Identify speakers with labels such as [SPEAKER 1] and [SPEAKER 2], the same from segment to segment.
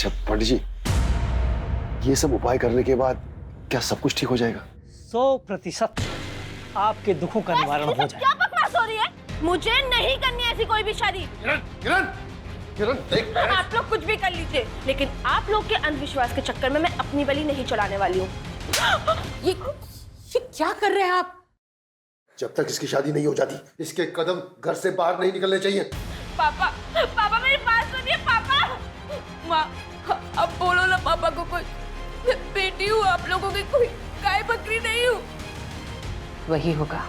[SPEAKER 1] अच्छा पंडित जी, ये सब उपाय करने के बाद क्या सब कुछ ठीक हो जाएगा?
[SPEAKER 2] 100% आपके दुखों का निवारण हो जाए।
[SPEAKER 3] क्या बकवास हो रही है? मुझे नहीं करनी ऐसी कोई भी शादी।
[SPEAKER 1] किरण, किरण, किरण, देख
[SPEAKER 3] आप लोग कुछ भी कर लीजिए, लेकिन आप लोग के अंधविश्वास के चक्कर में मैं अपनी बलि नहीं चढ़ाने वाली हूँ।
[SPEAKER 4] ये क्या कर रहे हैं आप?
[SPEAKER 1] जब तक इसकी शादी नहीं हो जाती, इसके कदम घर से बाहर नहीं निकलने चाहिए।
[SPEAKER 3] पापा, पापा मेरी बात सुनिए पापा। माँ, अब बोलो ना पापा को, कोई मैं बेटी हूँ आप लोगों की, कोई गाय बकरी नहीं हूँ।
[SPEAKER 5] वही होगा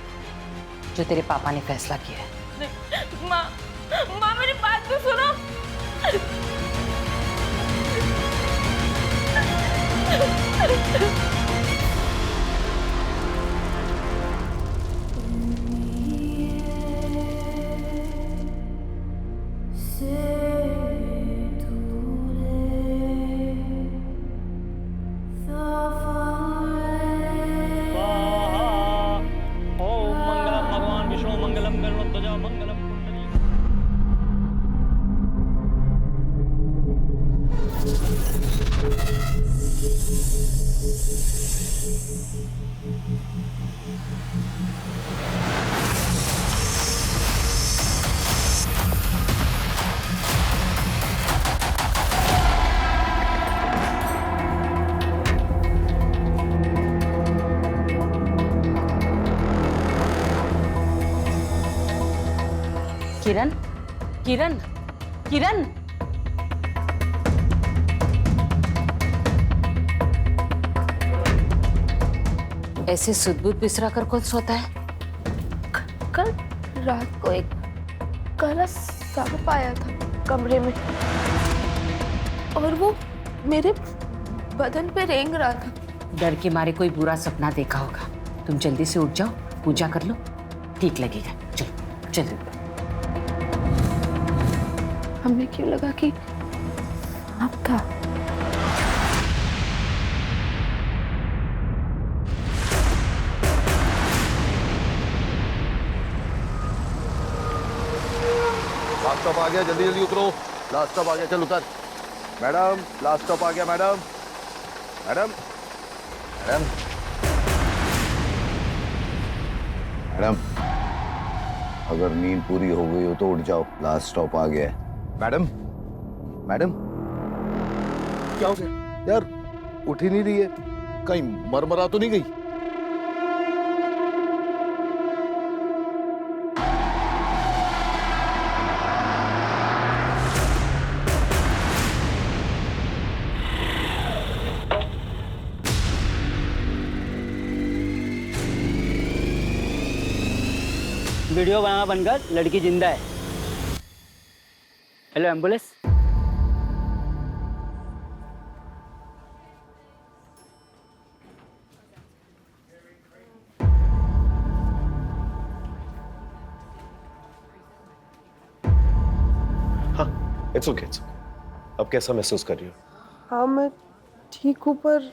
[SPEAKER 5] जो तेरे पापा ने फैसला किया है।
[SPEAKER 3] माँ, माँ मेरी बात तो सुनो।
[SPEAKER 2] ओम मंगलम भगवान विष्णु मंगलम गरुड़ध्वजा मंगलम कुंडली।
[SPEAKER 5] किरण, किरण, किरण, ऐसे सुध-बुध बिसरा कर कौन सोता है?
[SPEAKER 6] कल रात को एक काला सांप आया था कमरे में और वो मेरे बदन पे रेंग रहा था।
[SPEAKER 5] डर के मारे कोई बुरा सपना देखा होगा। तुम जल्दी से उठ जाओ, पूजा कर लो, ठीक लगेगा। चलो चलो।
[SPEAKER 6] हमें क्यों लगा कि सांप था?
[SPEAKER 1] लास्ट स्टॉप आ गया, जल्दी जल्दी उतरो। लास्ट स्टॉप आ गया, चल उतर। मैडम, लास्ट स्टॉप आ गया मैडम। मैडम, मैडम,
[SPEAKER 7] मैडम, अगर नींद पूरी हो गई हो तो उठ जाओ, लास्ट स्टॉप आ गया है। मैडम, मैडम, क्या हो गया यार? उठ ही नहीं रही है, कहीं मरमरा तो नहीं गई?
[SPEAKER 8] वीडियो बना बनकर लड़की जिंदा है। Hello ambulance.
[SPEAKER 9] हाँ, इट्स ओके। अब कैसा महसूस कर रही हो?
[SPEAKER 4] हाँ मैं ठीक हूँ, पर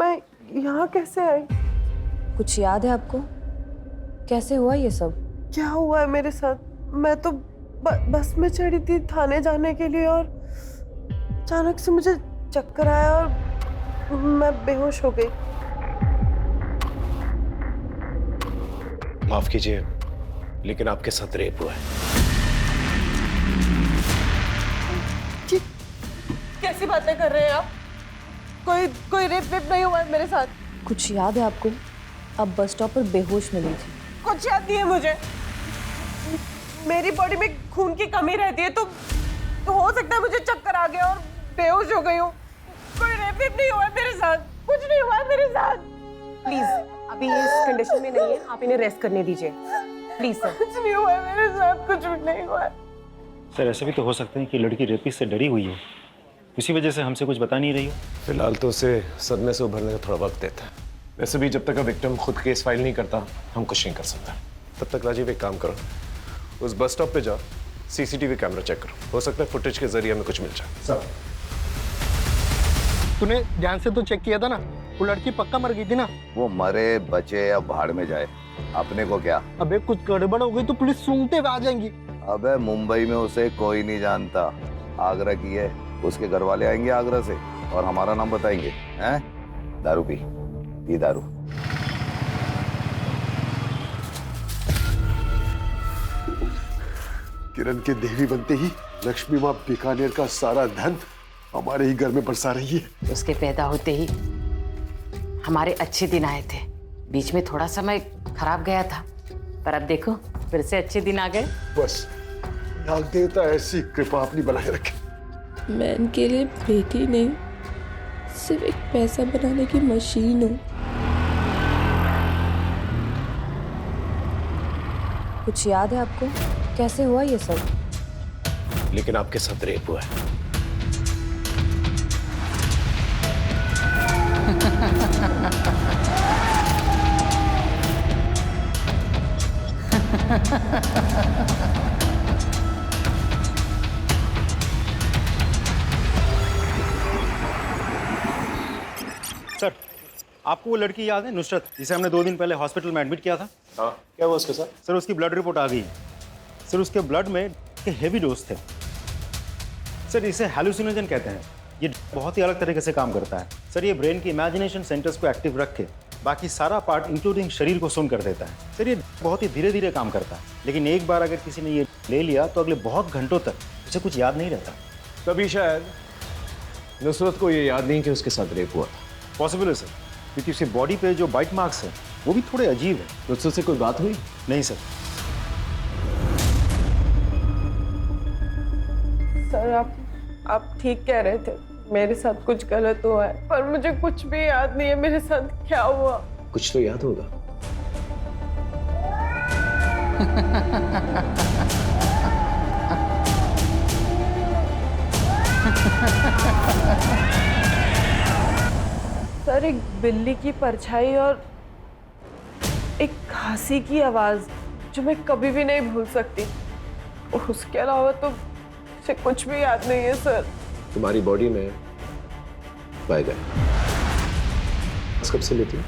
[SPEAKER 4] मैं यहाँ कैसे आई?
[SPEAKER 3] कुछ याद है आपको? कैसे हुआ ये सब?
[SPEAKER 4] क्या हुआ है मेरे साथ? मैं तो बस में चढ़ी थी थाने जाने के लिए और अचानक से मुझे चक्कर आया और मैं बेहोश हो गई।
[SPEAKER 9] माफ कीजिए, लेकिन आपके साथ रेप हुआ है।
[SPEAKER 4] कैसी बातें कर रहे हैं आप? कोई रेप नहीं हुआ है मेरे साथ।
[SPEAKER 3] कुछ याद है आपको? अब बस स्टॉप पर बेहोश मिली थी।
[SPEAKER 4] कुछ याद नहीं है मुझे। मेरी बॉडी में खून की कमी रहती है, तो हो सकता है मुझे चक्कर आ गया और बेहोश हो गई हूँ। कोई रेप नहीं हुआ है मेरे साथ, कुछ नहीं हुआ है मेरे साथ।
[SPEAKER 10] प्लीज, अभी ये इस कंडीशन में नहीं है, आप इन्हें रेस्ट करने दीजिए प्लीज सर।
[SPEAKER 4] कुछ नहीं हुआ है मेरे साथ, कुछ भी नहीं हुआ है।
[SPEAKER 11] सर, ऐसा भी तो हो सकता है कि लड़की रेपिस्ट से डरी हुई हो, इसी वजह से हमसे कुछ बता नहीं रही हो।
[SPEAKER 9] फिलहाल तो उसे सदमे से उभरने का थोड़ा वक्त देता है। वैसे भी जब तक विक्टिम खुद केस फाइल नहीं करता, हम कुछ नहीं कर सकते। तब तक राजीव एक काम करो, उस बस स्टॉप पे जाओ, सीसीटीवी कैमरा चेक करो। हो सकता है फुटेज के जरिए हमें कुछ मिल जाए। सर,
[SPEAKER 12] तूने ध्यान से तो चेक किया था ना? वो लड़की पक्का मर गई थी ना?
[SPEAKER 7] वो मरे बचे या भाड़ में जाए, अपने को क्या?
[SPEAKER 12] अबे कुछ गड़बड़ हो गई तो पुलिस सूंघते हुए आ जाएंगी।
[SPEAKER 7] अबे मुंबई में उसे कोई नहीं जानता। आगरा की है, उसके घर वाले आएंगे आगरा से और हमारा नाम बताएंगे। हैं? दारू पी, ये दारू।
[SPEAKER 13] किरण के देवी बनते ही लक्ष्मी माँ बीकानेर का सारा धन हमारे ही घर में बरसा रही है।
[SPEAKER 5] उसके पैदा होते ही हमारे अच्छे दिन आए थे। बीच में थोड़ा समय खराब गया था, पर अब देखो फिर से अच्छे दिन आ गए।
[SPEAKER 13] बस नाग देवता ऐसी कृपा अपनी बनाए रखे।
[SPEAKER 6] मैं इनके लिए बेटी नहीं, सिर्फ एक पैसा बनाने की मशीन हूँ।
[SPEAKER 14] कुछ याद है आपको कैसे हुआ ये सब?
[SPEAKER 9] लेकिन आपके साथ रेप हुआ है।
[SPEAKER 11] सर, आपको वो लड़की याद है नुसरत, जिसे हमने 2 दिन पहले हॉस्पिटल में एडमिट किया था?
[SPEAKER 9] हाँ, क्या हुआ उसके साथ?
[SPEAKER 11] सर, उसकी ब्लड रिपोर्ट आ गई है। सर, उसके ब्लड में हेवी डोज थे। सर, इसे हैलुसिनोजन कहते हैं। ये बहुत ही अलग तरीके से काम करता है। सर, ये ब्रेन की इमेजिनेशन सेंटर्स को एक्टिव रख के बाकी सारा पार्ट इंक्लूडिंग शरीर को सुन कर देता है। सर, ये बहुत ही धीरे धीरे काम करता है, लेकिन एक बार अगर किसी ने ये ले लिया तो अगले बहुत घंटों तक उसे कुछ याद नहीं रहता।
[SPEAKER 9] तभी शायद नुसरत को ये याद नहीं कि उसके साथ रेप हुआ था।
[SPEAKER 11] पॉसिबल है सर, क्योंकि उसकी बॉडी पे जो बाइट मार्क्स हैं वो भी थोड़े अजीब है।
[SPEAKER 9] नुसरत से कोई बात हुई?
[SPEAKER 11] नहीं सर।
[SPEAKER 4] सर, आप ठीक कह रहे थे, मेरे साथ कुछ गलत हुआ है, पर मुझे कुछ भी याद नहीं है मेरे साथ क्या हुआ।
[SPEAKER 9] कुछ तो याद होगा।
[SPEAKER 4] सर, एक बिल्ली की परछाई और एक खांसी की आवाज जो मैं कभी भी नहीं भूल सकती। उसके अलावा तो मुझे कुछ भी याद नहीं है सर।
[SPEAKER 9] तुम्हारी बॉडी में पाए गए। कब से लेती हो?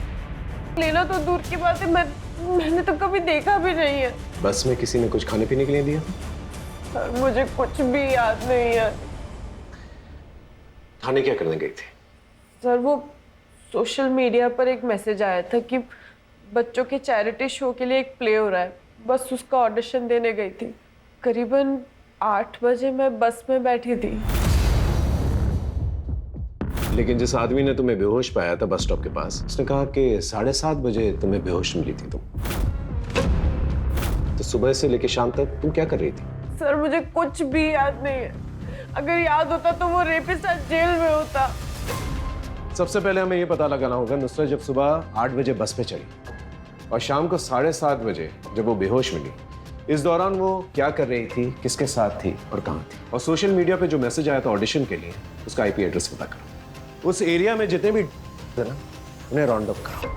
[SPEAKER 4] लेना तो दूर की बात है, मैंने तो कभी देखा भी नहीं है।
[SPEAKER 9] बस में किसी ने कुछ खाने पीने के लिए दिया?
[SPEAKER 4] सर, मुझे कुछ भी याद नहीं है।
[SPEAKER 9] थाने क्या करने गई थी?
[SPEAKER 4] सर, वो सोशल मीडिया पर एक मैसेज आया था कि बच्चों के चैरिटी शो के लिए एक प्ले हो रहा है, बस उसका ऑडिशन देने गई थी। करीबन 8 बजे मैं बस में बैठी थी।
[SPEAKER 9] लेकिन जिस आदमी ने तुम्हें बेहोश पाया था बस स्टॉप के पास, उसने कहा कि 7:30 बजे तुम्हें बेहोश मिली थी तुम। तो सुबह से लेकर शाम तक तुम क्या कर रही थी?
[SPEAKER 4] सर, मुझे कुछ भी याद नहीं है। अगर याद होता तो वो रेपिस्ट आज जेल में होता।
[SPEAKER 9] सबसे पहले हमें ये पता लगाना होगा नुसरत जब सुबह 8 बजे बस पे चली और शाम को 7:30 बजे जब वो बेहोश मिली, इस दौरान वो क्या कर रही थी, किसके साथ थी और कहाँ थी। और सोशल मीडिया पे जो मैसेज आया था ऑडिशन के लिए, उसका IP एड्रेस पता करो। उस एरिया में जितने भी थे ना, उन्हें राउंड अप करो।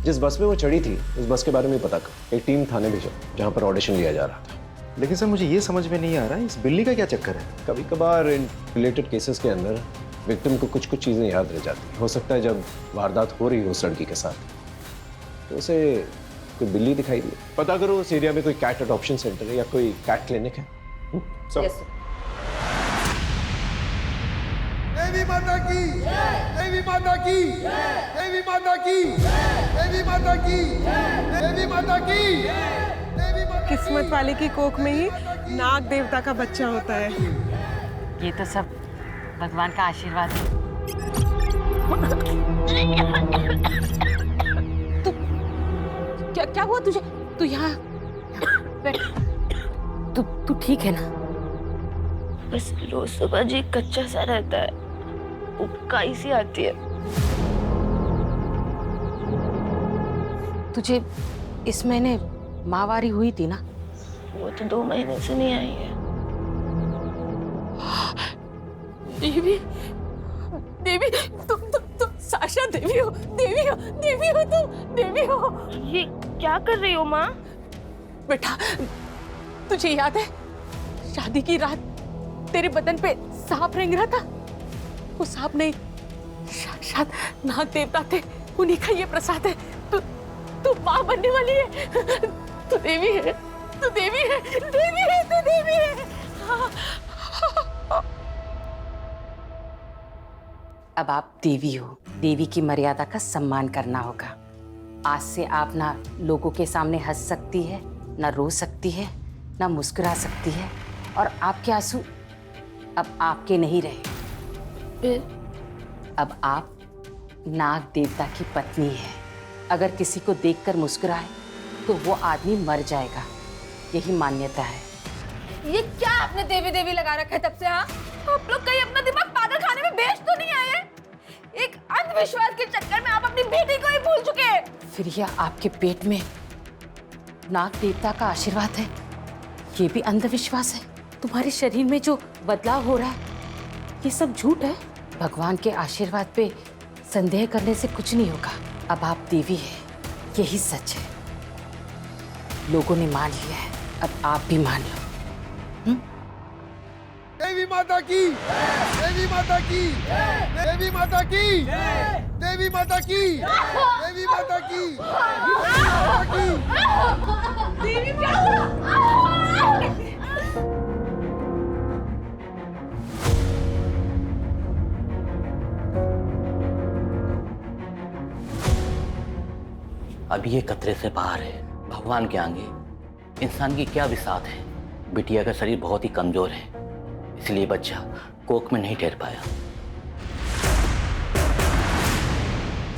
[SPEAKER 9] जिस बस में वो चढ़ी थी उस बस के बारे में पता करो। एक टीम थाने भेजो जहाँ पर ऑडिशन लिया जा रहा था।
[SPEAKER 11] लेकिन सर, मुझे ये समझ में नहीं आ रहा है इस बिल्ली का क्या चक्कर है?
[SPEAKER 9] कभी कभार इन रिलेटेड केसेस के अंदर विक्टिम को कुछ चीजें याद रह जाती हैं। हो सकता है जब वारदात हो रही हो उस लड़की के साथ तो उसे कोई बिल्ली दिखाई दी। पता करो उस एरिया में कोई कैट अडॉप्शन सेंटर है या कोई कैट क्लिनिक है।
[SPEAKER 12] देवी माता की, देवी माता की, देवी माता की, देवी माता की, देवी माता की।
[SPEAKER 4] किस्मत वाले की कोख में ही नाग देवता का बच्चा होता है।
[SPEAKER 5] ये तो सब भगवान का आशीर्वाद है।
[SPEAKER 6] क्या हुआ तुझे? तू यहाँ तू ठीक है ना? बस रोज सुबह जी कच्चा सा रहता है, उबकाई सी आती है। तुझे इस महीने माहवारी हुई थी ना? वो तो 2 महीने से नहीं आई है। देवी, देवी, तुम साशा देवी हो, देवी हो, देवी हो तुम, देवी हो। ये क्या कर रही हो माँ? बेटा, तुझे याद है शादी की रात तेरे बदन पे सांप रेंग रहा था? वो सांप नहीं, साक्षात नाग देवता थे। उन्हीं का ये प्रसाद है। तू माँ बनने वाली है। तू देवी है, तू देवी है, देवी है, तू देवी है।
[SPEAKER 5] अब आप देवी हो, देवी की मर्यादा का सम्मान करना होगा। आज से आप ना लोगों के सामने हंस सकती है, ना रो सकती है, ना मुस्कुरा सकती है, और आपके आंसू अब आपके नहीं रहे। अब आप नाग देवता की पत्नी है। अगर किसी को देखकर मुस्कुराए तो वो आदमी मर जाएगा, यही मान्यता है।
[SPEAKER 3] ये क्या आपने देवी देवी लगा रखा है तब से? हाँ, आप लोग कहीं अपना दिमाग पागल खाने में बेच तो नहीं आए? एक अंधविश्वास के चक्कर में आप अपनी बेटी को ही भूल चुके हैं।
[SPEAKER 5] फिर यह आपके पेट में नाग देवता का आशीर्वाद है, ये भी अंधविश्वास है। तुम्हारे शरीर में जो बदलाव हो रहा है ये सब झूठ है। भगवान के आशीर्वाद पे संदेह करने से कुछ नहीं होगा। अब आप देवी है, यही सच है। लोगों ने मान लिया है, अब आप भी मान लो।
[SPEAKER 12] देवी माता की, देवी माता की, देवी माता की, देवी माता की, देवी माता की,
[SPEAKER 3] देवी क्या हुआ?
[SPEAKER 15] अभी ये खतरे से बाहर है। भगवान के आगे इंसान की क्या बिसात है। बिटिया का शरीर बहुत ही कमजोर है, इसलिए बच्चा कोख में नहीं ठहर पाया।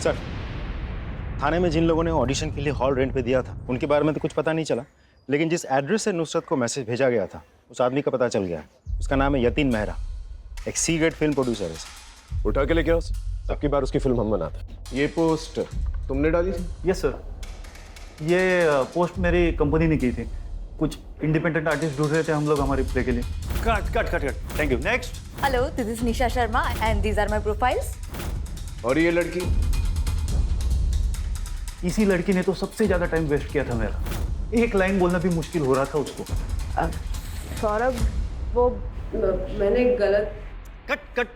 [SPEAKER 11] सर, थाने में जिन लोगों ने ऑडिशन के लिए हॉल रेंट पे दिया था उनके बारे में तो कुछ पता नहीं चला, लेकिन जिस एड्रेस से नुसरत को मैसेज भेजा गया था उस आदमी का पता चल गया। उसका नाम है यतीन मेहरा, एक सी ग्रेड फिल्म प्रोड्यूसर है।
[SPEAKER 9] उठा के लेके आओ सर, सबकी बार उसकी फिल्म हम बनाते हैं। ये पोस्ट तुमने डाली थी?
[SPEAKER 16] यस सर, ये पोस्ट मेरी कंपनी ने की थी। कुछ इंडिपेंडेंट आर्टिस्ट ढूंढ रहे थे हम लोग हमारे प्ले के लिए। Cut cut cut cut, thank you. Next.
[SPEAKER 17] Hello, this is Nisha Sharma and these are my profiles.
[SPEAKER 9] और ये लड़की?
[SPEAKER 16] इसी लड़की ने तो सबसे ज्यादा टाइम वेस्ट किया था मेरा। एक लाइन बोलना भी मुश्किल हो रहा था उसको।
[SPEAKER 4] सौरभ, वो मैंने गलत।
[SPEAKER 16] कट कट,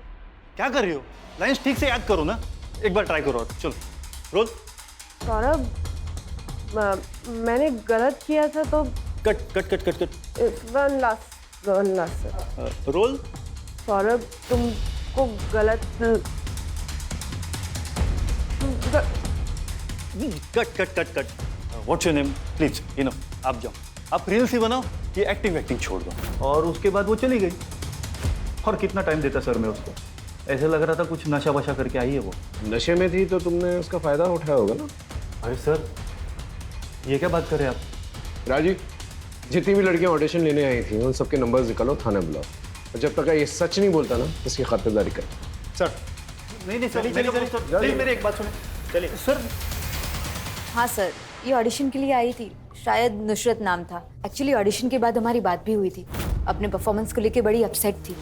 [SPEAKER 16] क्या कर रही हो? लाइंस ठीक से याद करो ना, एक बार ट्राई करो। चलो रोल।
[SPEAKER 4] सौरभ, मैंने गलत किया था तो।
[SPEAKER 16] Cut cut cut cut cut.
[SPEAKER 4] One last
[SPEAKER 16] roll.
[SPEAKER 4] Saurabh, तुमको गलत।
[SPEAKER 16] Cut cut cut cut. What's your name please? आप जाओ, आप रील्स ही बनाओ, ये एक्टिंग छोड़ दो। और उसके बाद वो चली गई। और कितना टाइम देता सर मैं उसको? ऐसे लग रहा था कुछ नशा वशा करके आई है वो।
[SPEAKER 9] नशे में थी तो तुमने उसका फायदा उठाया होगा ना।
[SPEAKER 16] अरे सर, ये क्या बात कर रहे हैं आप?
[SPEAKER 9] राजीव, जितनी भी लड़कियां ऑडिशन लेने आई थी उन सबके नंबर्स निकालो, थाने बुलाओ, और जब तक ये सच नहीं बोलता ना इसकी खातिरदारी कर।
[SPEAKER 16] सर नहीं सर, चलिए मेरी एक बात सुने। चलिए सर।
[SPEAKER 17] हाँ सर, ये ऑडिशन के लिए आई थी, शायद नुसरत नाम था। एक्चुअली ऑडिशन के बाद हमारी बात भी हुई थी। अपने परफॉर्मेंस को लेके बड़ी अपसेट थी।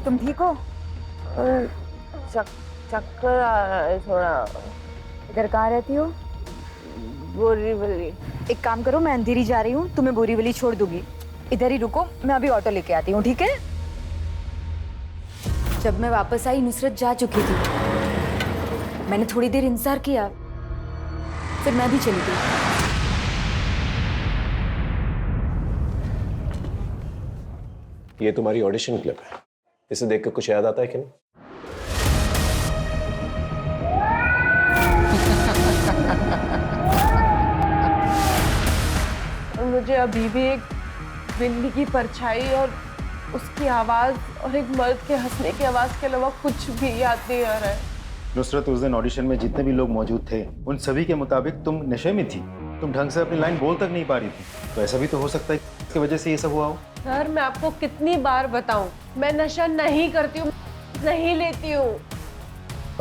[SPEAKER 17] तुम ठीक हो?
[SPEAKER 4] चक्कर आ रहा है थोड़ा।
[SPEAKER 17] इधर कहाँ रहती हो?
[SPEAKER 4] बोरीवली।
[SPEAKER 17] एक काम करो, मैं अंधेरी जा रही हूँ, तुम्हें बोरीवली छोड़ दूंगी। इधर ही रुको, मैं अभी ऑटो लेके आती हूँ, ठीक है? जब मैं वापस आई नुसरत जा चुकी थी। मैंने थोड़ी देर इंतजार किया, फिर मैं भी चली गई।
[SPEAKER 9] ये तुम्हारी ऑडिशन क्लिप है, इसे देख कर कुछ याद आता है कि नहीं?
[SPEAKER 4] मुझे अभी भी एक बिल्ली की परछाई और उसकी आवाज और एक मर्द के हंसने की आवाज के अलावा कुछ भी याद नहीं आ रहा है।
[SPEAKER 11] नुसरत, उस दिन ऑडिशन में जितने भी लोग मौजूद थे उन सभी के मुताबिक तुम नशे में थी। तुम ढंग से अपनी लाइन बोल तक नहीं पा रही थी। तो ऐसा भी तो हो सकता है इसकी वजह से ये सब हुआ हो।
[SPEAKER 4] सर, मैं आपको कितनी बार बताऊं, मैं नशा नहीं करती हूँ, नहीं लेती हूँ।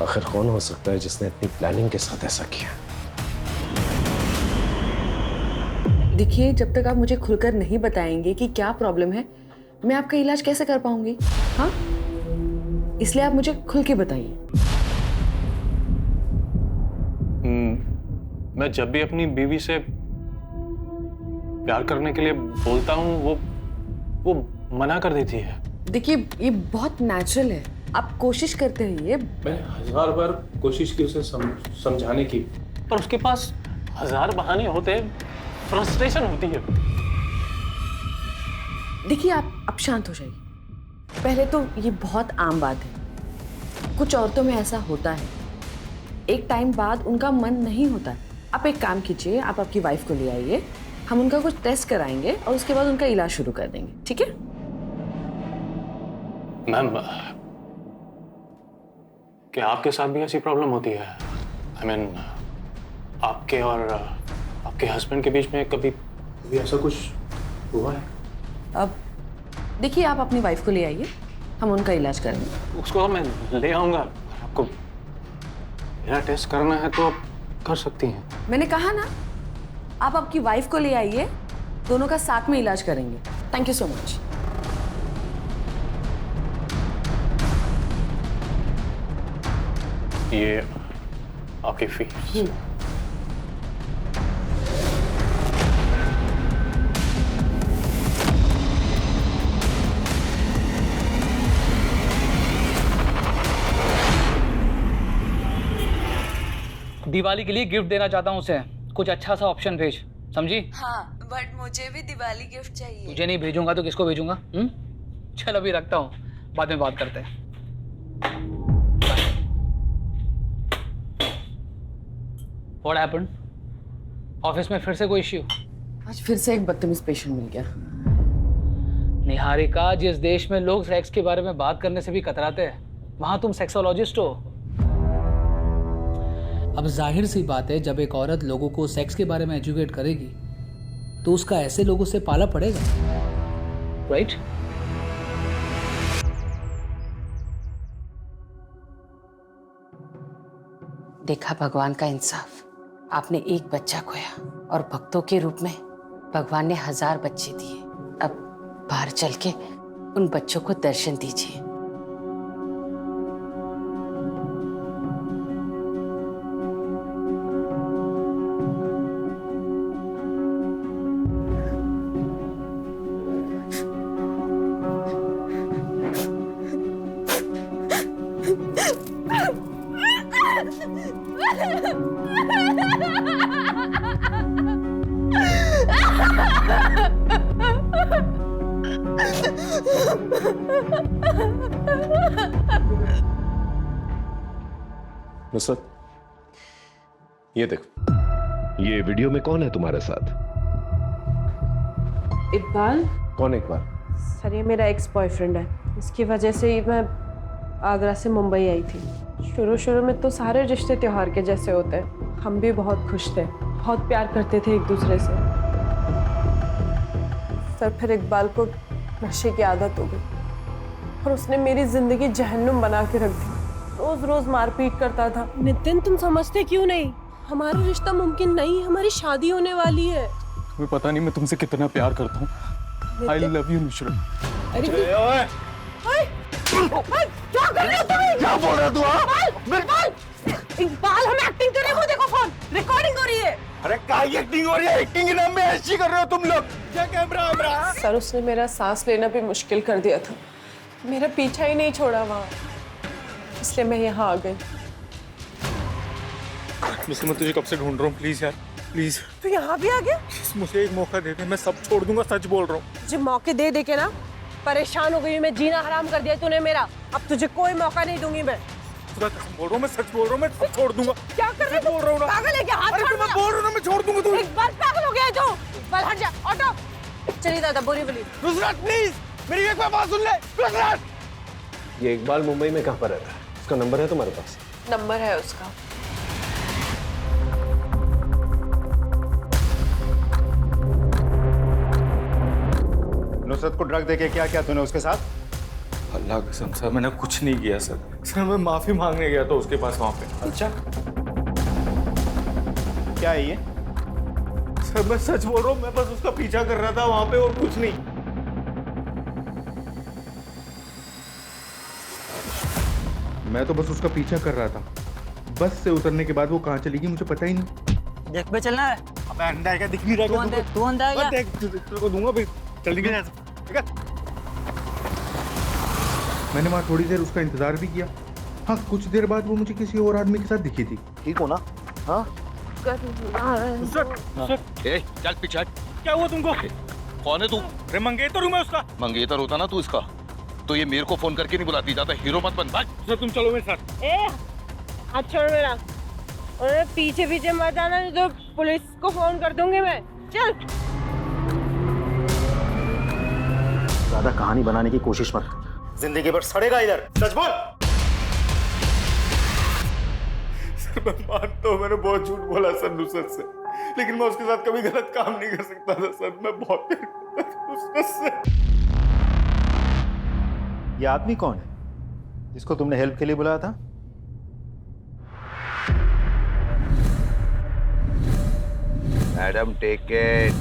[SPEAKER 9] आखिर कौन हो सकता है जिसने इतनी प्लानिंग के साथ ऐसा किया?
[SPEAKER 10] देखिए, जब तक आप मुझे खुलकर नहीं बताएंगे कि क्या प्रॉब्लम है, मैं आपका इलाज कैसे कर पाऊंगी? हाँ, इसलिए आप मुझे खुल के बताइए।
[SPEAKER 16] मैं जब भी अपनी बीवी से प्यार करने के लिए बोलता हूँ वो मना कर देती है।
[SPEAKER 10] देखिए, ये बहुत नेचुरल है, आप कोशिश करते रहिए।
[SPEAKER 16] मैंने 1000 बार कोशिश की उसे समझाने की, पर उसके पास 1000 बहाने होते हैं, फ्रस्ट्रेशन होती है।
[SPEAKER 10] देखिए, आप शांत हो जाइए। पहले तो ये बहुत आम बात है, कुछ औरतों में ऐसा होता है, एक टाइम बाद उनका मन नहीं होता। आप एक काम कीजिए, आप आपकी वाइफ को ले आइए, हम उनका कुछ टेस्ट कराएंगे और उसके बाद उनका इलाज शुरू कर देंगे, ठीक है?
[SPEAKER 8] मैम, क्या आपके साथ भी ऐसी प्रॉब्लम होती है? आई मीन, आपके और आपके हस्बैंड के बीच में कभी ऐसा कुछ हुआ है?
[SPEAKER 10] अब देखिए, आप अपनी वाइफ को ले आइए, हम उनका इलाज करेंगे।
[SPEAKER 8] उसको मैं ले आऊंगा, आपको मेरा टेस्ट करना है तो आप कर सकती हैं।
[SPEAKER 10] मैंने कहा ना, आप आपकी वाइफ को ले आइए, दोनों का साथ में इलाज करेंगे। Thank you so much.
[SPEAKER 8] ये आपकी फीस।
[SPEAKER 18] दिवाली के लिए गिफ्ट देना चाहता हूँ उसे, कुछ अच्छा सा ऑप्शन भेज, समझी?
[SPEAKER 6] हाँ, बट मुझे भी दिवाली गिफ्ट चाहिए।
[SPEAKER 18] तुझे नहीं भेजूंगा तो किसको भेजूंगा? चल अभी रखता हूँ, बाद में बात करते हैं। What happened? ऑफिस में फिर से कोई इश्यू?
[SPEAKER 10] आज फिर से एक बदतमीज पेशेंट मिल गया।
[SPEAKER 18] निहारिका, जिस देश में लोग सेक्स के बारे में बात करने से भी कतराते हैं, वहां तुम सेक्सोलॉजिस्ट हो। अब जाहिर सी बात है, जब एक औरत लोगों को सेक्स के बारे में एजुकेट करेगी तो उसका ऐसे लोगों से पाला पड़ेगा, राइट?
[SPEAKER 5] देखा भगवान का इंसाफ, आपने एक बच्चा खोया और भक्तों के रूप में भगवान ने 1000 बच्चे दिए। अब बाहर चल के उन बच्चों को दर्शन दीजिए।
[SPEAKER 9] नुसरत, ये देखो, ये वीडियो में कौन है तुम्हारे साथ?
[SPEAKER 4] इकबाल।
[SPEAKER 9] कौन इकबाल?
[SPEAKER 4] सर, ये मेरा एक्स बॉयफ्रेंड है। इसकी वजह से ही मैं आगरा से मुंबई आई थी। शुरू में तो सारे रिश्ते त्योहार के जैसे होते हैं। हम भी बहुत खुश थे, बहुत प्यार करते थे एक दूसरे से। सर, फिर इकबाल को नशे की आदत हो गई और उसने मेरी जिंदगी जहन्नुम बना के रख दी। रोज रोज मारपीट करता था।
[SPEAKER 19] नितिन, तुम समझते क्यों नहीं? हमारा रिश्ता मुमकिन नहीं, हमारी शादी होने वाली है।
[SPEAKER 20] तुम्हें पता नहीं मैं तुमसे कितना प्यार करता हूँ। I love you Nusrat.
[SPEAKER 19] क्या कर रहे हो तुम?
[SPEAKER 20] क्या बोल रहा तू?
[SPEAKER 19] इकबाल, हम एक्टिंग कर रहे हो, देखो फोन रिकॉर्डिंग हो रही है।
[SPEAKER 20] अरे क्या एक्टिंग हो रही है? एक्टिंग के नाम में ऐसी कर रहे हो तुम लोग? क्या कैमरा?
[SPEAKER 4] सर, उसने मेरा सांस लेना भी मुश्किल कर दिया था। मेरा पीछा ही नहीं छोड़ा वहाँ, इसलिए मैं यहाँ आ गई।
[SPEAKER 20] मैं तुझे कब से ढूंढ रहा हूँ, प्लीज यार, प्लीज।
[SPEAKER 19] तू यहाँ भी आ गया?
[SPEAKER 20] मुझे एक मौका दे दे, मैं सब छोड़ दूंगा, सच बोल रहा हूँ।
[SPEAKER 19] मुझे मौके दे के ना परेशान हो गई, मैं जीना हराम कर दिया तूने मेरा। अब तुझे कोई मौका नहीं दूंगी मैं।
[SPEAKER 20] खुदा कसम बोल रहा हूँ, मैं सच बोल रहा हूँ, मैं सब छोड़ दूंगा।
[SPEAKER 19] क्या कर रहे हो?
[SPEAKER 20] बोल रहा हूँ ना,
[SPEAKER 19] पागल है क्या? हाथ छोड़।
[SPEAKER 20] मैं बोल रहा हूँ ना, मैं छोड़ दूंगा तुझे।
[SPEAKER 19] एक बार पागल हो गया है तू। बल हट जा, ऑटो। चलिए दादा, बोली।
[SPEAKER 20] नुसरत प्लीज, मेरी एक बार बात सुन ले। नुसरत!
[SPEAKER 9] ये इकबाल मुंबई में कहाँ पर रहता है? उसका नंबर है तुम्हारे पास?
[SPEAKER 4] नंबर है उसका।
[SPEAKER 11] नुसरत को ड्रग देके क्या किया तूने उसके साथ?
[SPEAKER 20] अल्लाह कसम सर, मैंने कुछ नहीं किया सर। सर, मैं माफी मांगने गया था उसके पास वहाँ पे।
[SPEAKER 11] अच्छा, क्या है ये?
[SPEAKER 20] सर, मैं सच बोल रहा हूँ, मैं बस उसका पीछा कर रहा था वहाँ पे और कुछ नहीं। मैं तो बस उसका पीछा कर रहा था। बस से उतरने के बाद वो कहाँ चली गई मुझे पता ही नहीं।
[SPEAKER 2] देख पे चलना है।
[SPEAKER 11] अबे अंडा है क्या? दिख नहीं रहा है?
[SPEAKER 2] तू अंडा है क्या?
[SPEAKER 11] देख, तेरे को दूंगा भाई। चल निकल यहाँ से, ठीक है?
[SPEAKER 20] मैंने वहाँ थोड़ी देर उसका इंतजार भी किया। हाँ, कुछ देर बाद वो मुझे किसी और आदमी के साथ दिखी थी।
[SPEAKER 7] ठीक हो ना? हाँ?
[SPEAKER 20] ए, चल पीछे। क्या हुआ तुमको?
[SPEAKER 7] कौन है तू?
[SPEAKER 20] अरे मंगेतर हूँ मैं उसका।
[SPEAKER 7] मंगेतर होता ना तू इसका।
[SPEAKER 1] एक तो ये मेरे को फोन करके नहीं बुलाती, ज्यादा हीरो मत बन। भाग तुम चलो मेरे साथ।
[SPEAKER 19] ए हाथ छोड़ मेरा, और पीछे पीछे मत आना, नहीं तो पुलिस को फोन कर दूंगी मैं। चल।
[SPEAKER 11] ज्यादा कहानी बनाने की कोशिश मत कर, जिंदगी भर सड़ेगा इधर। सच बोल।
[SPEAKER 9] सर मैं मानता हूँ मैंने बहुत झूठ बोला सर नुसरत से, लेकिन मैं उसके साथ कभी गलत काम नहीं कर सकता था सर। मैं बहुत प्यार करता था नुसरत से।
[SPEAKER 11] ये आदमी कौन है जिसको तुमने हेल्प के लिए बुलाया था?
[SPEAKER 7] Madam take it.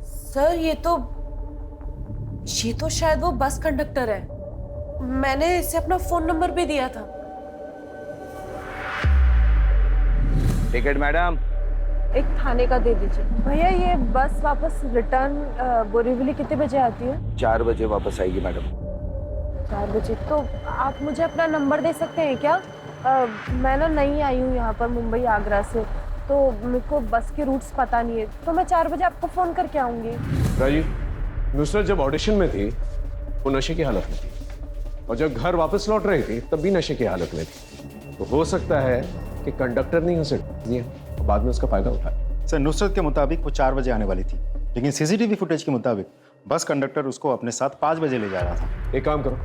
[SPEAKER 10] सर ये तो शायद वो बस कंडक्टर है। मैंने इसे अपना फोन नंबर भी दिया था।
[SPEAKER 7] Ticket madam.
[SPEAKER 19] एक थाने का दे दीजिए भैया। ये बस वापस रिटर्न बोरीवली कितने बजे आती है?
[SPEAKER 7] 4 बजे वापस आएगी मैडम।
[SPEAKER 19] 4 बजे। तो आप मुझे अपना नंबर दे सकते हैं क्या? मैं ना नई आई हूँ यहाँ पर मुंबई आगरा से, तो मेरे को बस के रूट्स पता नहीं है, तो मैं 4 बजे आपको फोन करके आऊंगी।
[SPEAKER 9] राजीव, नुसरत जब ऑडिशन में थी वो नशे की हालत में थी, और जब घर वापस लौट रही थी तब भी नशे की हालत में थी। तो हो सकता है कि कंडक्टर ने उसे दिया और बाद में उसका फायदा उठाया।
[SPEAKER 11] सर नुसरत के मुताबिक वो 4 बजे आने वाली थी, लेकिन सीसीटीवी फुटेज के मुताबिक बस कंडक्टर उसको अपने साथ 5 बजे ले जा रहा था।
[SPEAKER 9] एक काम करो,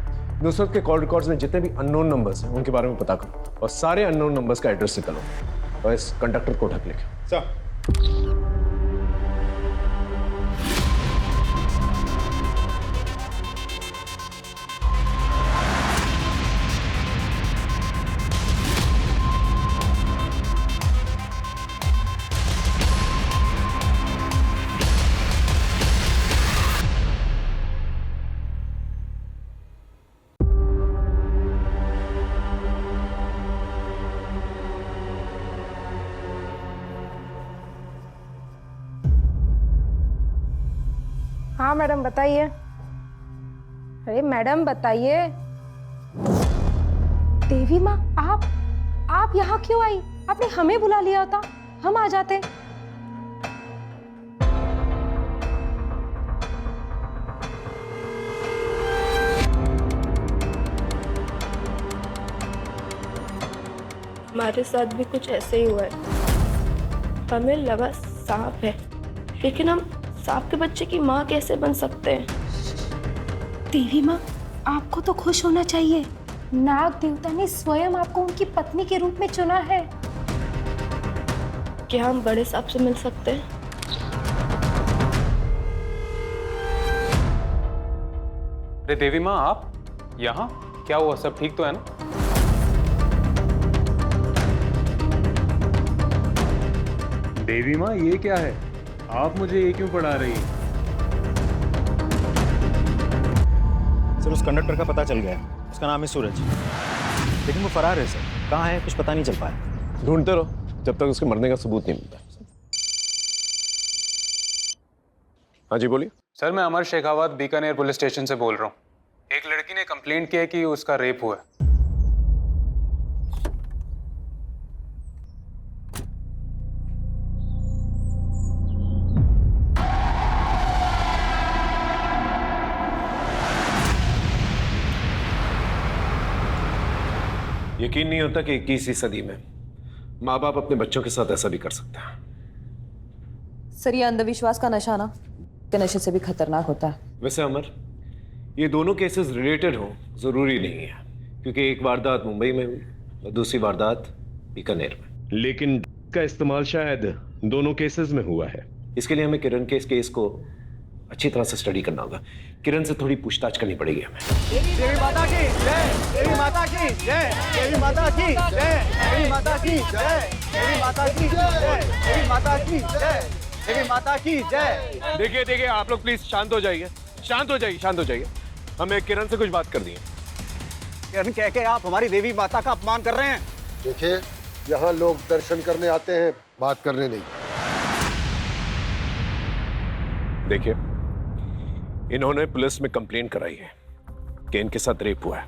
[SPEAKER 9] नुसरत के कॉल रिकॉर्ड्स में जितने भी अननोन नंबर्स हैं उनके बारे में पता करो, और सारे अननोन नंबर्स का एड्रेस निकालो और इस कंडक्टर को ढक लिखो।
[SPEAKER 11] सर।
[SPEAKER 14] हाँ मैडम बताइए। अरे मैडम बताइए। देवी माँ आप यहाँ क्यों आई? आपने हमें बुला लिया होता, हम आ जाते।
[SPEAKER 6] हमारे साथ भी कुछ ऐसे ही हुआ है। हमें लगा सांप है, लेकिन हम सांप के बच्चे की माँ कैसे बन सकते हैं?
[SPEAKER 14] देवी माँ आपको तो खुश होना चाहिए, नाग देवता ने स्वयं आपको उनकी पत्नी के रूप में चुना है।
[SPEAKER 6] क्या हम बड़े सांप से मिल सकते हैं?
[SPEAKER 8] अरे देवी माँ आप यहाँ? क्या हुआ, सब ठीक तो है ना?
[SPEAKER 20] देवी माँ ये क्या है? आप मुझे ये क्यों पढ़ा रही हैं?
[SPEAKER 11] सर उस कंडक्टर का पता चल गया है, उसका नाम है सूरज, लेकिन वो फरार है सर। कहाँ है कुछ पता नहीं चल पाया।
[SPEAKER 9] ढूंढते रहो जब तक उसके मरने का सबूत नहीं मिलता। हाँ जी बोलिए।
[SPEAKER 8] सर मैं अमर शेखावत बीकानेर पुलिस स्टेशन से बोल रहा हूँ। एक लड़की ने कंप्लेंट किया कि उसका रेप हुआ है।
[SPEAKER 9] यकीन नहीं होता कि 21वीं सदी में माँ बाप अपने बच्चों के साथ ऐसा भी कर सकते हैं।
[SPEAKER 10] सर ये अंधविश्वास का नशा ना के नशे से भी खतरनाक होता है।
[SPEAKER 9] वैसे अमर, ये दोनों केसेस रिलेटेड हो जरूरी नहीं है, क्योंकि एक वारदात मुंबई में हुई और दूसरी वारदात बीकानेर में।
[SPEAKER 20] लेकिन का इस्तेमाल शायद दोनों केसेस में हुआ है।
[SPEAKER 9] इसके लिए हमें किरण के इस केस को अच्छी तरह से स्टडी करना होगा। किरण से थोड़ी पूछताछ करनी पड़ेगी हमें।
[SPEAKER 2] देवी माता की जय, देवी माता की जय, देवी माता की जय, देवी माता की जय, देवी माता की जय, देवी माता की जय, देवी माता की जय।
[SPEAKER 9] देखिए आप लोग प्लीज शांत हो जाइए, शांत हो जाइए। हमें किरण से कुछ बात करनी है।
[SPEAKER 2] किरण कह के आप हमारी देवी माता का अपमान कर रहे हैं।
[SPEAKER 13] देखिए यहाँ लोग दर्शन करने आते हैं, बात करने नहीं।
[SPEAKER 9] देखिए इन्होंने पुलिस में कंप्लेंट कराई है कि इनके साथ रेप हुआ है।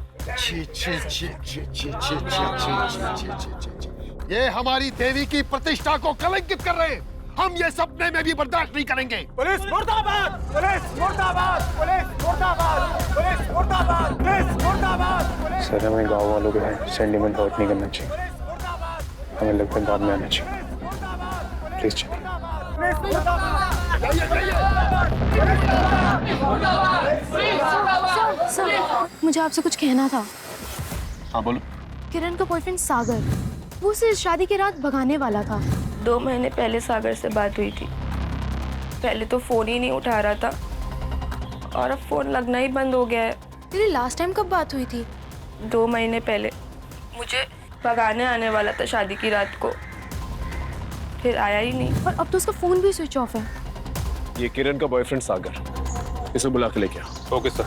[SPEAKER 13] ये हमारी देवी की प्रतिष्ठा को कलंकित कर रहे हैं। हम ये सपने में भी बर्दाश्त नहीं करेंगे।
[SPEAKER 2] पुलिस मुर्दाबाद! पुलिस मुर्दाबाद! पुलिस मुर्दाबाद! पुलिस मुर्दाबाद! पुलिस मुर्दाबाद!
[SPEAKER 8] सर, हमें गांव वालों के सेंटिमेंट हर्ट नहीं करना चाहिए, हमें लगता है बाद में आना चाहिए। प्लीज चलिए।
[SPEAKER 14] सर, मुझे आपसे कुछ कहना था।
[SPEAKER 8] हाँ बोलो।
[SPEAKER 14] किरण का बॉयफ्रेंड सागर, वो उसे शादी की रात भगाने वाला था।
[SPEAKER 6] 2 महीने पहले सागर से बात हुई थी। पहले तो फोन ही नहीं उठा रहा था और अब फोन लगना ही बंद हो गया है।
[SPEAKER 14] तेरी लास्ट टाइम कब बात हुई थी?
[SPEAKER 6] 2 महीने पहले। मुझे भगाने आने वाला था शादी की रात को, फिर आया ही नहीं।
[SPEAKER 14] और अब तो उसका फोन भी स्विच ऑफ है।
[SPEAKER 9] ये किरण का बॉयफ्रेंड सागर, इसे बुला के लेके आओ। Okay sir.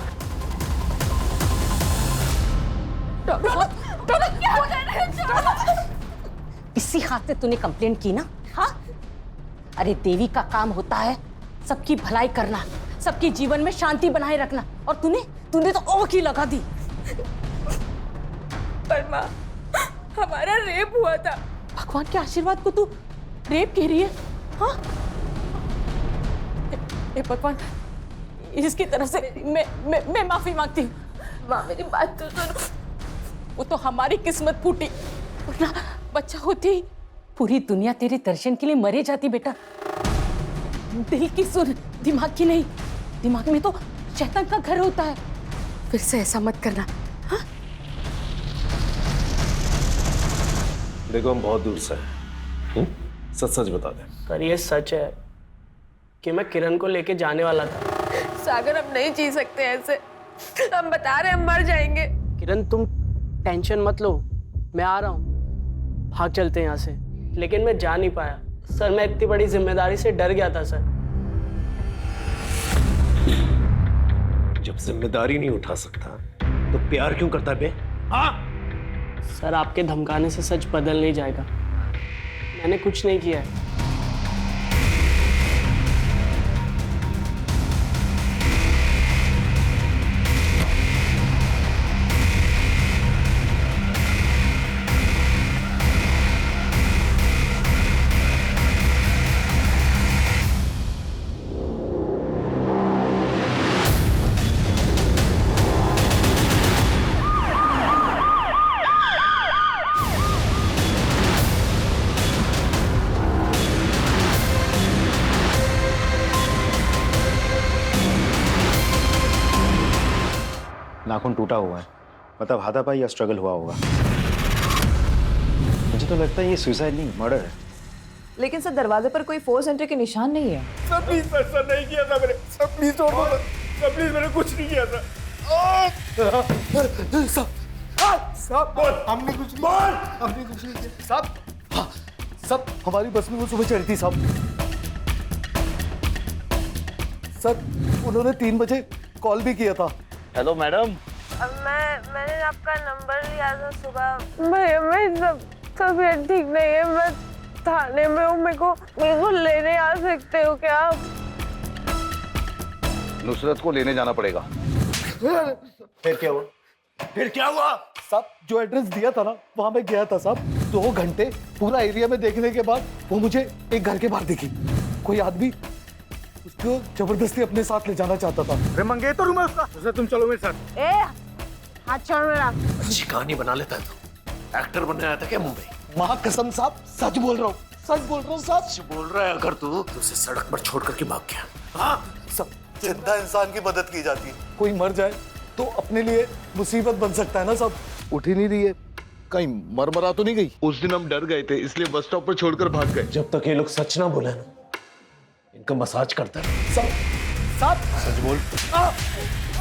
[SPEAKER 5] इसी हाथ से तूने कंप्लेंट की ना? हाँ, अरे देवी का काम होता है सबकी भलाई करना, सबके जीवन में शांति बनाए रखना, और तूने तो ओख ही लगा दी।
[SPEAKER 3] पर माँ, हमारा रेप हुआ था।
[SPEAKER 5] भगवान के आशीर्वाद को तू रेप कह रही है? हाँ, ए भगवान, इसकी तरफ से मैं माफी मांगती हूँ।
[SPEAKER 3] माँ मेरी बात तो सुनो।
[SPEAKER 5] वो तो हमारी किस्मत फूटी, वरना बच्चा होती ही पूरी दुनिया तेरे दर्शन के लिए मरे जाती। बेटा, दिल की सुन, दिमाग की नहीं। दिमाग में तो शैतान का घर होता है। फिर से ऐसा मत करना। हाँ?
[SPEAKER 9] देखो, हम बहुत दूर से हैं। सच सच बता दे।
[SPEAKER 21] पर ये सच है कि मैं किरण को लेके जाने वाला था।
[SPEAKER 3] सागर, हम नहीं जी सकते ऐसे। हम बता रहे हैं, हम मर जाएंगे।
[SPEAKER 21] किरण, तुम टेंशन मत लो, मैं आ रहा हूँ। भाग चलते हैं यहाँ से। लेकिन मैं जा नहीं पाया सर, मैं इतनी बड़ी जिम्मेदारी से डर गया था सर।
[SPEAKER 9] जब जिम्मेदारी नहीं उठा सकता तो प्यार क्यों करता है बे? हाँ?
[SPEAKER 21] सर, आपके धमकाने से सच बदल नहीं जाएगा। मैंने कुछ नहीं किया है।
[SPEAKER 11] नाखून टूटा हुआ है, मतलब हाथापाई या स्ट्रगल हुआ होगा। मुझे तो लगता है ये सुसाइड नहीं, मर्डर है।
[SPEAKER 10] लेकिन सर, दरवाजे पर कोई फोर्स एंट्री के निशान नहीं है।
[SPEAKER 20] सर प्लीज सर नहीं किया था मैंने। सर प्लीज छोड़ दो सर, प्लीज मैंने कुछ नहीं किया था।
[SPEAKER 13] साहब बोल, हमने कुछ नहीं किया। साहब, हाँ, सब हमारी बस में वो सुबह चढ़ी थी साहब। सर, उन्होंने 3 बजे कॉल भी किया था।
[SPEAKER 15] Hello madam.
[SPEAKER 19] मैंने आपका नंबर लिया था सुबह। भैया, मैं सब तबीयत ठीक नहीं है, मैं थाने में हूँ। मेरे को लेने आ सकते हो क्या आप?
[SPEAKER 1] नुसरत को लेने जाना पड़ेगा।
[SPEAKER 13] फिर क्या हुआ? फिर क्या हुआ? साहब, जो एड्रेस दिया था ना, वहां मैं गया था साहब। 2 घंटे पूरा एरिया में देखने के बाद वो मुझे एक घर के बाहर दिखी। कोई आदमी उसको जबरदस्ती अपने साथ ले जाना चाहता था।
[SPEAKER 20] अरे मंगेतर हूँ मैं उसका। तुम चलो मेरे साथ।
[SPEAKER 19] ए, हाथ छोड़ मेरा।
[SPEAKER 9] अच्छी कहानी बना लेता है तो। एक्टर बनने आया था क्या मुंबई?
[SPEAKER 13] माँ कसम साहब, सच बोल रहा हूँ, सच बोल रहा हूँ साहब।
[SPEAKER 9] सच बोल रहा है अगर तू तो उसे सड़क पर छोड़ करके भाग गया। हाँ?
[SPEAKER 13] सब जिंदा इंसान की मदद की जाती है। कोई मर जाए तो अपने लिए मुसीबत बन सकता है ना साहब।
[SPEAKER 1] उठ ही नहीं रही है, कहीं मरमरा तो नहीं गई? उस दिन हम डर गए थे, इसलिए बस स्टॉप पर छोड़कर भाग गए।
[SPEAKER 9] जब तक ये लोग सच ना बोले ना, इनका मसाज करता है।
[SPEAKER 13] साहब,
[SPEAKER 9] सच बोल।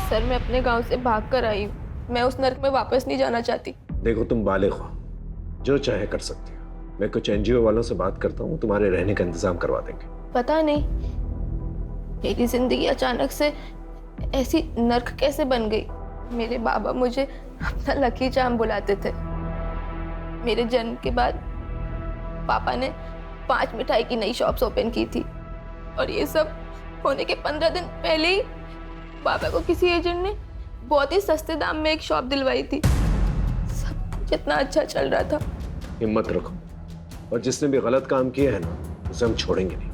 [SPEAKER 6] सर, मैं अपने गांव से भाग कर आई हूँ। मैं उस नर्क में वापस नहीं जाना चाहती।
[SPEAKER 9] देखो, तुम बालिग हो, जो चाहे कर सकती हो। मैं कुछ एनजीओ वालों से बात करता हूँ, तुम्हारे रहने का इंतजाम करवा देंगे।
[SPEAKER 6] पता नहीं मेरी जिंदगी अचानक से ऐसी नर्क कैसे बन गई। मेरे बाबा मुझे अपना लकी चार्म बुलाते थे। मेरे जन्म के बाद पापा ने 5 मिठाई की नई शॉप्स ओपन की थी, और ये सब होने के 15 दिन पहले ही पापा को किसी एजेंट ने बहुत ही सस्ते दाम में एक शॉप दिलवाई थी। सब कुछ इतना अच्छा चल रहा था।
[SPEAKER 9] हिम्मत रखो, और जिसने भी गलत काम किया है ना, उसे हम छोड़ेंगे नहीं।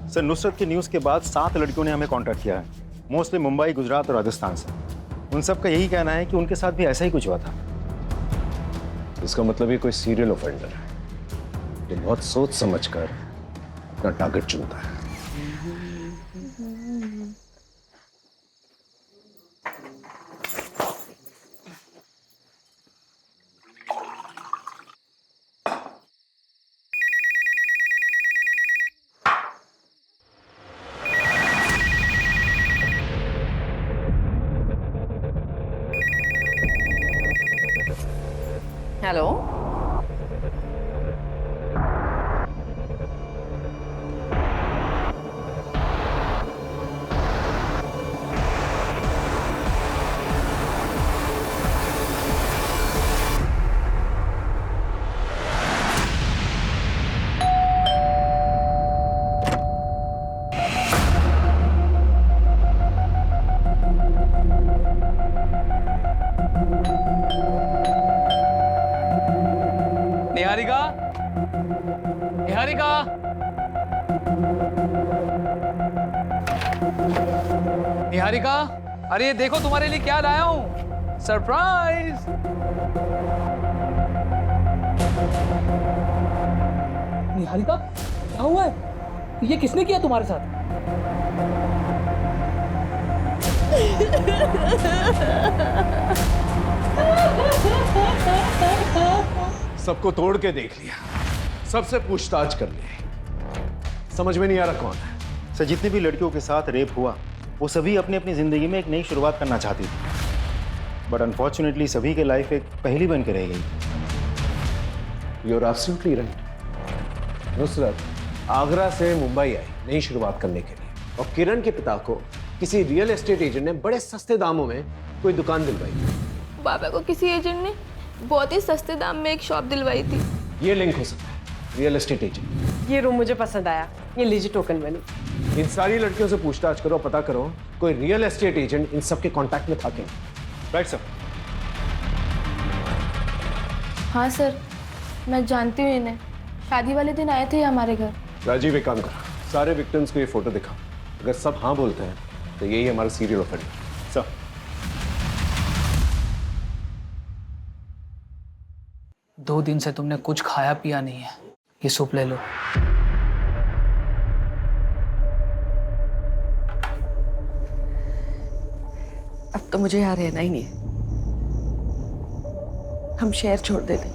[SPEAKER 11] सर नुसरत की न्यूज़ के बाद 7 लड़कियों ने हमें कांटेक्ट किया है, मोस्टली मुंबई, गुजरात और राजस्थान से। उन सब का यही कहना है कि उनके साथ भी ऐसा ही कुछ हुआ था।
[SPEAKER 9] इसका मतलब ये कोई सीरियल ऑफेंडर है जो बहुत सोच समझकर अपना टारगेट चुनता है।
[SPEAKER 10] हेलो,
[SPEAKER 18] निहारिका, निहारिका, निहारिका, अरे ये देखो तुम्हारे लिए क्या लाया हूं, सरप्राइज। निहारिका, क्या हुआ है? ये किसने किया तुम्हारे साथ?
[SPEAKER 9] सबको तोड़ के देख लिया, सबसे पूछताछ कर ली, समझ में नहीं आ रहा कौन है।
[SPEAKER 11] सर जितनी भी लड़कियों के साथ रेप हुआ वो सभी अपनी अपनी जिंदगी में एक नई शुरुआत करना चाहती थी, बट अनफॉर्चुनेटली सभी के लाइफ एक पहेली बन के रह गई।
[SPEAKER 9] You are absolutely right. Nusrat Agra से मुंबई आई नई शुरुआत करने के लिए, और किरण के पिता को किसी रियल एस्टेट एजेंट ने बड़े सस्ते दामों में कोई दुकान दिलवाई।
[SPEAKER 3] पापा को किसी एजेंट ने बहुत ही सस्ते दाम में एक शॉप दिलवाई थी।
[SPEAKER 9] ये लिंक हो सकता है, रियल एस्टेट एजेंट।
[SPEAKER 4] ये रूम मुझे पसंद आया, ये लीजिए टोकन मनी।
[SPEAKER 9] इन सारी लड़कियों से पूछताछ करो, पता करो कोई रियल एस्टेट एजेंट इन सब के कांटेक्ट में था क्या।
[SPEAKER 11] Right sir.
[SPEAKER 6] हाँ सर, मैं जानती हूँ इन्हें, शादी वाले दिन आए थे हमारे घर।
[SPEAKER 9] राजीव एक काम करो, सारे विक्टिम्स को ये फोटो दिखाओ, अगर सब हाँ बोलते हैं तो यही हमारा सीरियल ऑफेंडर।
[SPEAKER 11] सर
[SPEAKER 18] 2 दिन से तुमने कुछ खाया पिया नहीं है, ये सूप ले लो।
[SPEAKER 10] अब तो मुझे यहाँ रहना ही नहीं है, हम शहर छोड़ देते।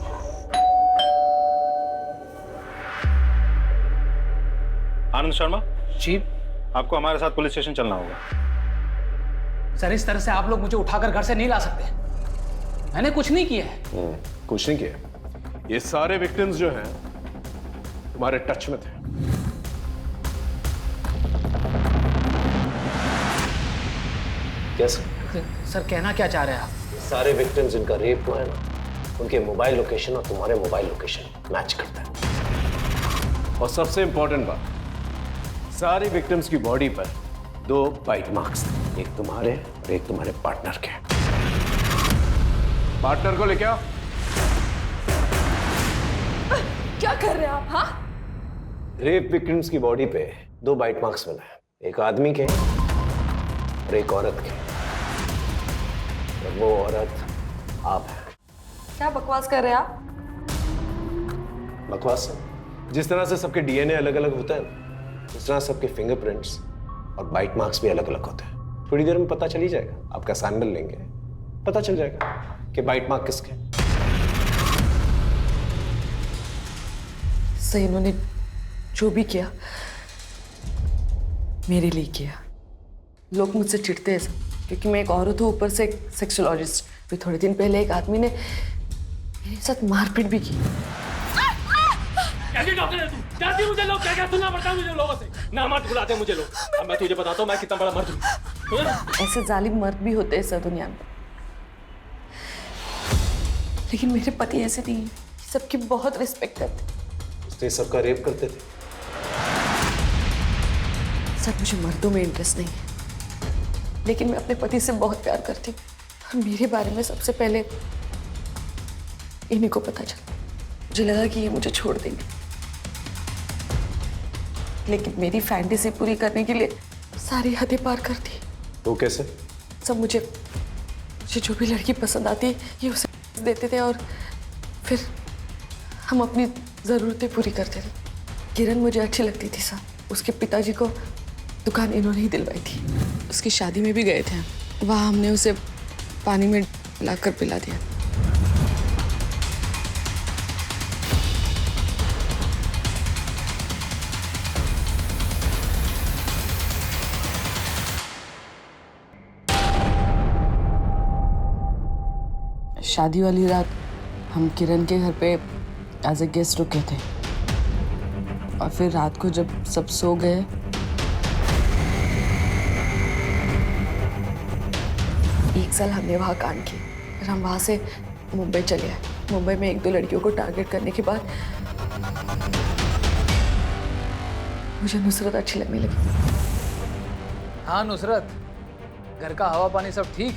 [SPEAKER 11] आनंद शर्मा
[SPEAKER 18] जी,
[SPEAKER 11] आपको हमारे साथ पुलिस स्टेशन चलना होगा।
[SPEAKER 18] सर इस तरह से आप लोग मुझे उठाकर घर से नहीं ला सकते, मैंने कुछ नहीं किया है।
[SPEAKER 9] कुछ नहीं किया, ये सारे विक्टिम्स जो हैं तुम्हारे टच में थे। कैसे?
[SPEAKER 18] सर कहना क्या चाह रहे हैं आप?
[SPEAKER 9] सारे विक्टिम्स जिनका रेप हुआ है ना, उनके मोबाइल लोकेशन और तुम्हारे मोबाइल लोकेशन मैच करता है। और सबसे इंपॉर्टेंट बात, सारे विक्टिम्स की बॉडी पर 2 बाइट मार्क्स थे, एक तुम्हारे और एक तुम्हारे पार्टनर के। पार्टनर को लेके आओ।
[SPEAKER 3] क्या कर रहे हैं आप? हाँ,
[SPEAKER 9] रेप विक्टिम्स की बॉडी पे 2 बाइट मार्क्स मिला है, एक आदमी के और एक औरत के, और वो औरत आप हैं।
[SPEAKER 10] क्या बकवास कर रहे हैं आप?
[SPEAKER 9] बकवास है? जिस तरह से सबके डीएनए अलग अलग होता है, उस तरह सबके फिंगरप्रिंट्स और बाइट मार्क्स भी अलग अलग होते हैं। थोड़ी देर में पता चल ही जाएगा, आपका सैंपल लेंगे, पता चल जाएगा कि बाइट मार्क किसके।
[SPEAKER 10] सही, इन्होंने जो भी किया मेरे लिए किया। लोग मुझसे चिढ़ते हैं सब, क्योंकि मैं एक औरत हूँ, ऊपर से एक सेक्सोलॉजिस्ट। फिर थोड़े दिन पहले एक आदमी ने मेरे साथ मारपीट भी की।
[SPEAKER 12] कैसी डॉक्टर है तू? डरती मुझे लोग क्या क्या सुनना पड़ता है मुझे लोगों से। ना मत बुलाते मुझे लोग। अब मैं तुझे बताता हूँ मैं कितना बड़ा मर्द हूँ।
[SPEAKER 10] ऐसे जालिम मर्द भी होते हैं सर दुनिया में, लेकिन मेरे पति ऐसे नहीं है, सबकी बहुत रिस्पेक्ट करते।
[SPEAKER 9] इसलिए सबका रेप करते थे।
[SPEAKER 10] सर मुझे मर्दों में इंटरेस्ट नहीं है, लेकिन मैं अपने पति से बहुत प्यार करती हूँ। मेरे बारे में सबसे पहले इन्हीं को पता चला। मुझे लगा कि ये मुझे छोड़ देंगे, लेकिन मेरी फैंटेसी पूरी करने के लिए सारी हदें पार कर दी।
[SPEAKER 9] वो कैसे?
[SPEAKER 10] सब मुझे जो भी लड़की पसंद आती ये उसे देते थे और फिर हम अपनी ज़रूरतें पूरी करते थे। किरण मुझे अच्छी लगती थी साहब। उसके पिताजी को दुकान इन्होंने ही दिलवाई थी। उसकी शादी में भी गए थे, वहाँ हमने उसे पानी में लाकर पिला दिया। शादी वाली रात हम किरण के घर पे एज ए गेस्ट रुके थे और फिर रात को जब सब सो गए एक साल हमने वहाँ कांड की। फिर हम वहाँ से मुंबई चले आए। मुंबई में 1-2 लड़कियों को टारगेट करने के बाद मुझे नुसरत अच्छी लगने लगी।
[SPEAKER 18] हाँ नुसरत, घर का हवा पानी सब ठीक?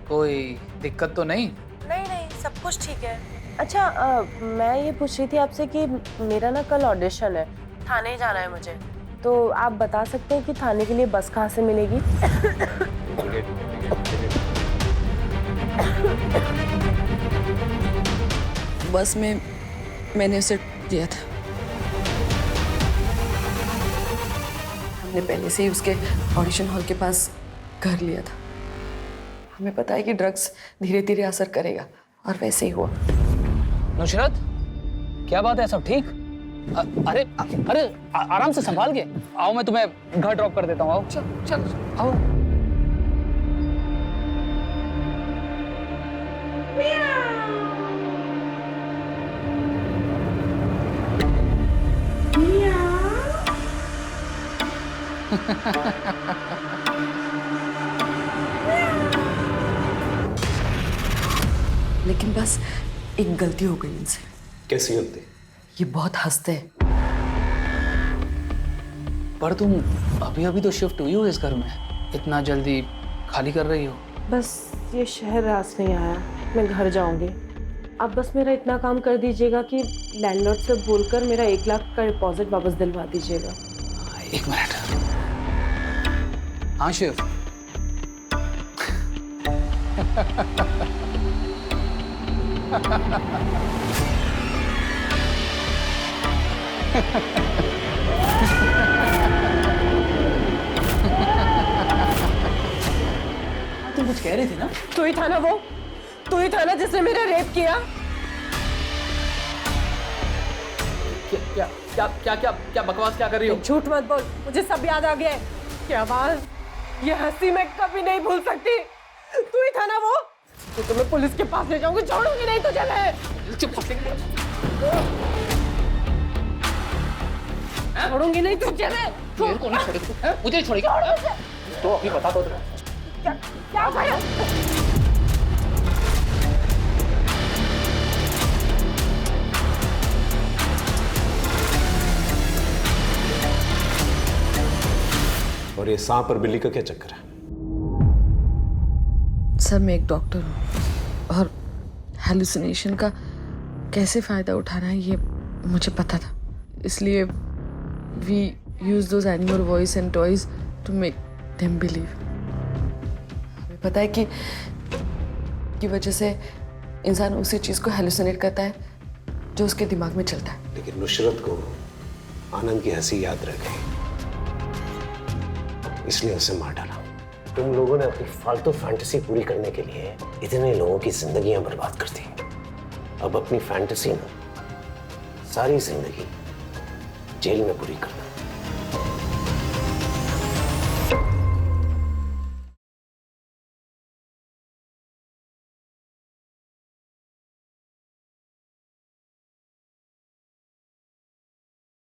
[SPEAKER 18] कोई दिक्कत तो नहीं?
[SPEAKER 19] नहीं, सब कुछ ठीक है। अच्छा मैं ये पूछ रही थी आपसे कि मेरा ना कल ऑडिशन है, थाने जाना है मुझे, तो आप बता सकते हैं कि थाने के लिए बस कहाँ से मिलेगी?
[SPEAKER 10] बस में मैंने उसे दिया था। हमने पहले से ही उसके ऑडिशन हॉल के पास घर लिया था। हमें पता है कि ड्रग्स धीरे धीरे असर करेगा और वैसे ही हुआ।
[SPEAKER 18] नुसरत, क्या बात है? सब ठीक? अरे आराम से संभाल के आओ, मैं तुम्हें घर ड्रॉप कर देता हूँ। आओ चल आओ।
[SPEAKER 10] लेकिन बस एक गलती हो गई इनसे।
[SPEAKER 9] कैसी गलती?
[SPEAKER 10] ये बहुत हंसते हैं।
[SPEAKER 18] पर तुम अभी तो शिफ्ट हुई हो इस घर में, इतना जल्दी खाली कर रही हो?
[SPEAKER 19] बस ये शहर रास नहीं आया, मैं घर जाऊंगी। आप बस मेरा इतना काम कर दीजिएगा कि लैंडलॉर्ड से बोलकर मेरा 1 लाख का डिपॉजिट वापस दिलवा दीजिएगा।
[SPEAKER 18] 1 मिनट। हाँ शिव। तुम कुछ कह रही थी ना?
[SPEAKER 19] तू ही था ना वो? तू ही था ना जिसने मेरा रेप किया?
[SPEAKER 18] क्या बकवास क्या कर रही हो?
[SPEAKER 19] झूठ मत बोल, मुझे सब याद आ गया है। क्या आवाज, ये हंसी मैं कभी नहीं भूल सकती। तू ही था ना वो? तो तुम्हें पुलिस के पास ले जाऊंगी, छोड़ूंगी नहीं तुझे मैं। छोड़ूंगी नहीं तुझे मैं।
[SPEAKER 18] मेरे को नहीं छोड़ेगी, मुझे नहीं छोड़ेगी। तो अभी बता दो।
[SPEAKER 19] क्या भाया?
[SPEAKER 9] और ये सांप और बिल्ली का क्या चक्कर है?
[SPEAKER 10] सर मैं एक डॉक्टर हूँ और हेलुसिनेशन का कैसे फ़ायदा उठाना है ये मुझे पता था, इसलिए we use those animal voice and toys to make them believe. हमें पता है कि वजह से इंसान उसी चीज़ को हेलुसिनेट करता है जो उसके दिमाग में चलता है।
[SPEAKER 9] लेकिन नुसरत को आनंद की हंसी याद रह गई, इसलिए उसे मार डाला। तुम लोगों ने अपनी फालतू फैंटेसी पूरी करने के लिए इतने लोगों की जिंदगियां बर्बाद कर दी। अब अपनी फैंटेसी ना सारी जिंदगी जेल में पूरी करना।